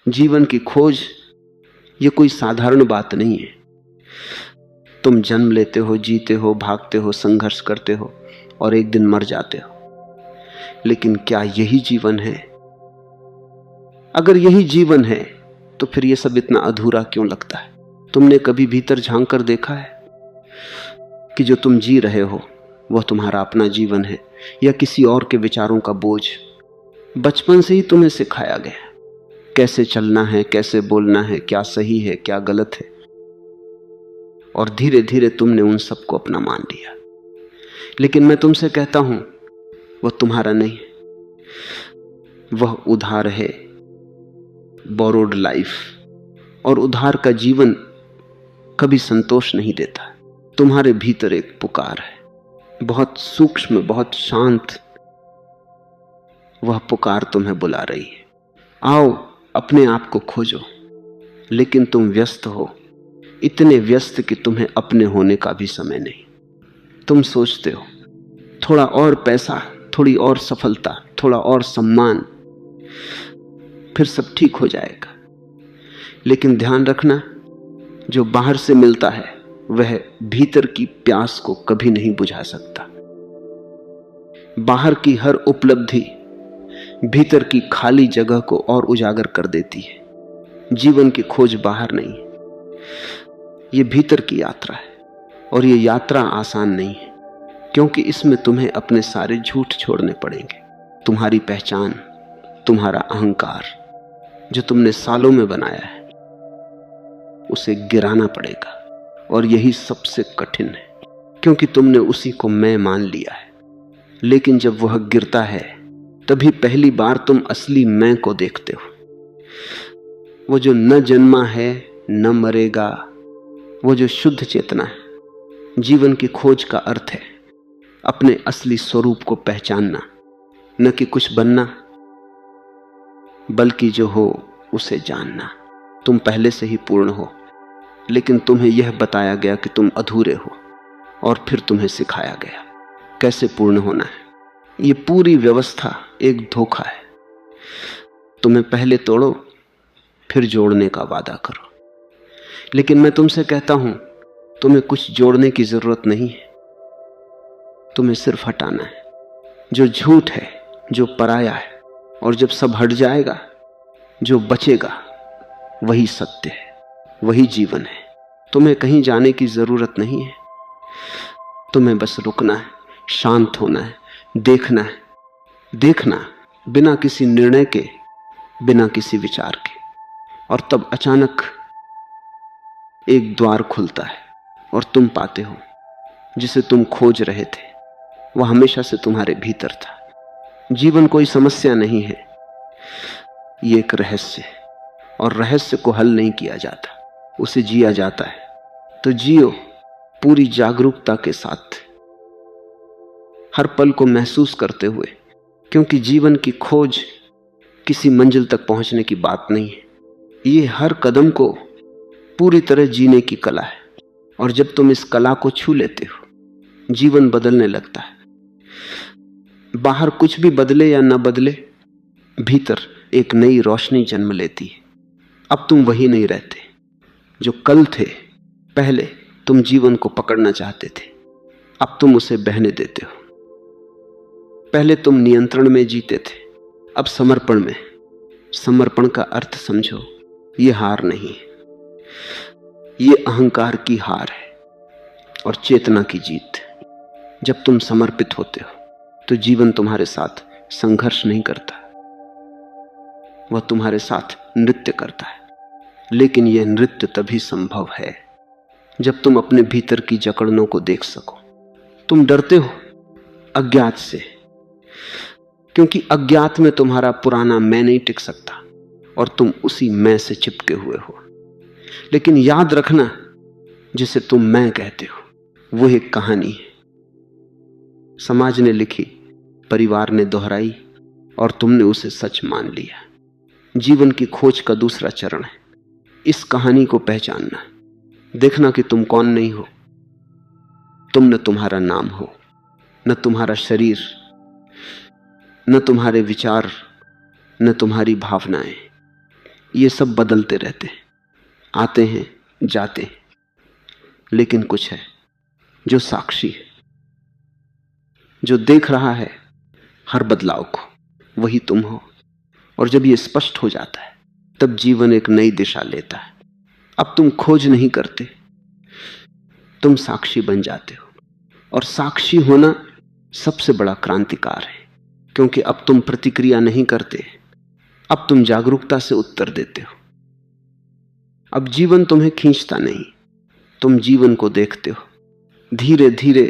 जीवन की खोज ये कोई साधारण बात नहीं है। तुम जन्म लेते हो, जीते हो, भागते हो, संघर्ष करते हो और एक दिन मर जाते हो, लेकिन क्या यही जीवन है? अगर यही जीवन है तो फिर ये सब इतना अधूरा क्यों लगता है? तुमने कभी भीतर झांक कर देखा है कि जो तुम जी रहे हो वह तुम्हारा अपना जीवन है या किसी और के विचारों का बोझ? बचपन से ही तुम्हें सिखाया गया कैसे चलना है, कैसे बोलना है, क्या सही है, क्या गलत है, और धीरे धीरे तुमने उन सबको अपना मान लिया। लेकिन मैं तुमसे कहता हूं वह तुम्हारा नहीं, वह उधार है, बोरोड लाइफ। और उधार का जीवन कभी संतोष नहीं देता। तुम्हारे भीतर एक पुकार है, बहुत सूक्ष्म, बहुत शांत। वह पुकार तुम्हें बुला रही है, आओ अपने आप को खोजो। लेकिन तुम व्यस्त हो, इतने व्यस्त कि तुम्हें अपने होने का भी समय नहीं। तुम सोचते हो थोड़ा और पैसा, थोड़ी और सफलता, थोड़ा और सम्मान, फिर सब ठीक हो जाएगा। लेकिन ध्यान रखना, जो बाहर से मिलता है वह भीतर की प्यास को कभी नहीं बुझा सकता। बाहर की हर उपलब्धि भीतर की खाली जगह को और उजागर कर देती है। जीवन की खोज बाहर नहीं, ये भीतर की यात्रा है। और ये यात्रा आसान नहीं है, क्योंकि इसमें तुम्हें अपने सारे झूठ छोड़ने पड़ेंगे। तुम्हारी पहचान, तुम्हारा अहंकार जो तुमने सालों में बनाया है, उसे गिराना पड़ेगा। और यही सबसे कठिन है, क्योंकि तुमने उसी को मैं मान लिया है। लेकिन जब वह गिरता है तभी पहली बार तुम असली मैं को देखते हो। वो जो न जन्मा है न मरेगा, वो जो शुद्ध चेतना है। जीवन की खोज का अर्थ है अपने असली स्वरूप को पहचानना, न कि कुछ बनना, बल्कि जो हो उसे जानना। तुम पहले से ही पूर्ण हो, लेकिन तुम्हें यह बताया गया कि तुम अधूरे हो, और फिर तुम्हें सिखाया गया कैसे पूर्ण होना है। ये पूरी व्यवस्था एक धोखा है। तुम्हें पहले तोड़ो, फिर जोड़ने का वादा करो। लेकिन मैं तुमसे कहता हूं, तुम्हें कुछ जोड़ने की जरूरत नहीं है, तुम्हें सिर्फ हटाना है जो झूठ है, जो पराया है। और जब सब हट जाएगा, जो बचेगा वही सत्य है, वही जीवन है। तुम्हें कहीं जाने की जरूरत नहीं है, तुम्हें बस रुकना है, शांत होना है, देखना है। देखना बिना किसी निर्णय के, बिना किसी विचार के। और तब अचानक एक द्वार खुलता है और तुम पाते हो जिसे तुम खोज रहे थे, वह हमेशा से तुम्हारे भीतर था। जीवन कोई समस्या नहीं है, ये एक रहस्य है। और रहस्य को हल नहीं किया जाता, उसे जिया जाता है। तो जियो पूरी जागरूकता के साथ, हर पल को महसूस करते हुए, क्योंकि जीवन की खोज किसी मंजिल तक पहुंचने की बात नहीं है। ये हर कदम को पूरी तरह जीने की कला है। और जब तुम इस कला को छू लेते हो, जीवन बदलने लगता है। बाहर कुछ भी बदले या न बदले, भीतर एक नई रोशनी जन्म लेती है। अब तुम वही नहीं रहते जो कल थे। पहले तुम जीवन को पकड़ना चाहते थे, अब तुम उसे बहने देते हो। पहले तुम नियंत्रण में जीते थे, अब समर्पण में। समर्पण का अर्थ समझो, ये हार नहीं है, ये अहंकार की हार है और चेतना की जीत। जब तुम समर्पित होते हो तो जीवन तुम्हारे साथ संघर्ष नहीं करता, वह तुम्हारे साथ नृत्य करता है। लेकिन यह नृत्य तभी संभव है जब तुम अपने भीतर की जकड़नों को देख सको। तुम डरते हो अज्ञात से, क्योंकि अज्ञात में तुम्हारा पुराना मैं नहीं टिक सकता और तुम उसी मैं से चिपके हुए हो। लेकिन याद रखना, जिसे तुम मैं कहते हो वो एक कहानी है। समाज ने लिखी, परिवार ने दोहराई और तुमने उसे सच मान लिया। जीवन की खोज का दूसरा चरण है इस कहानी को पहचानना। देखना कि तुम कौन नहीं हो। तुम न तुम्हारा नाम हो, न तुम्हारा शरीर, न तुम्हारे विचार, न तुम्हारी भावनाएं। ये सब बदलते रहते हैं, आते हैं जाते हैं, लेकिन कुछ है जो साक्षी है, जो देख रहा है हर बदलाव को, वही तुम हो। और जब ये स्पष्ट हो जाता है तब जीवन एक नई दिशा लेता है। अब तुम खोज नहीं करते, तुम साक्षी बन जाते हो। और साक्षी होना सबसे बड़ा क्रांतिकार है, क्योंकि अब तुम प्रतिक्रिया नहीं करते, अब तुम जागरूकता से उत्तर देते हो। अब जीवन तुम्हें खींचता नहीं, तुम जीवन को देखते हो। धीरे धीरे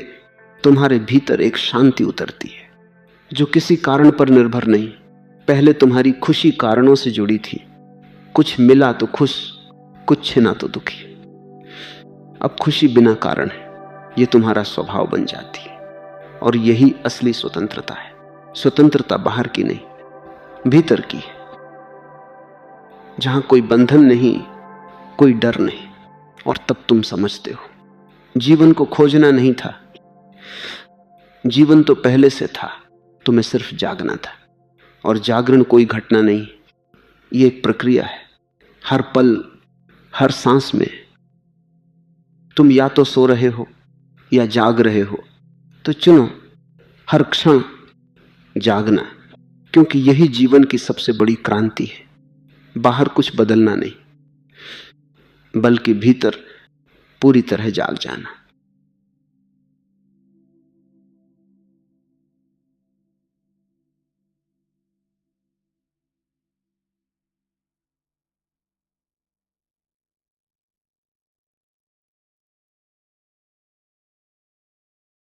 तुम्हारे भीतर एक शांति उतरती है जो किसी कारण पर निर्भर नहीं। पहले तुम्हारी खुशी कारणों से जुड़ी थी, कुछ मिला तो खुश, कुछ छिना तो दुखी। अब खुशी बिना कारण है, ये तुम्हारा स्वभाव बन जाती है। और यही असली स्वतंत्रता है। स्वतंत्रता बाहर की नहीं, भीतर की है, जहां कोई बंधन नहीं, कोई डर नहीं। और तब तुम समझते हो जीवन को खोजना नहीं था, जीवन तो पहले से था, तुम्हें सिर्फ जागना था। और जागरण कोई घटना नहीं, ये एक प्रक्रिया है। हर पल, हर सांस में तुम या तो सो रहे हो या जाग रहे हो, तो चुनो हर क्षण जागना, क्योंकि यही जीवन की सबसे बड़ी क्रांति है। बाहर कुछ बदलना नहीं, बल्कि भीतर पूरी तरह जाग जाना।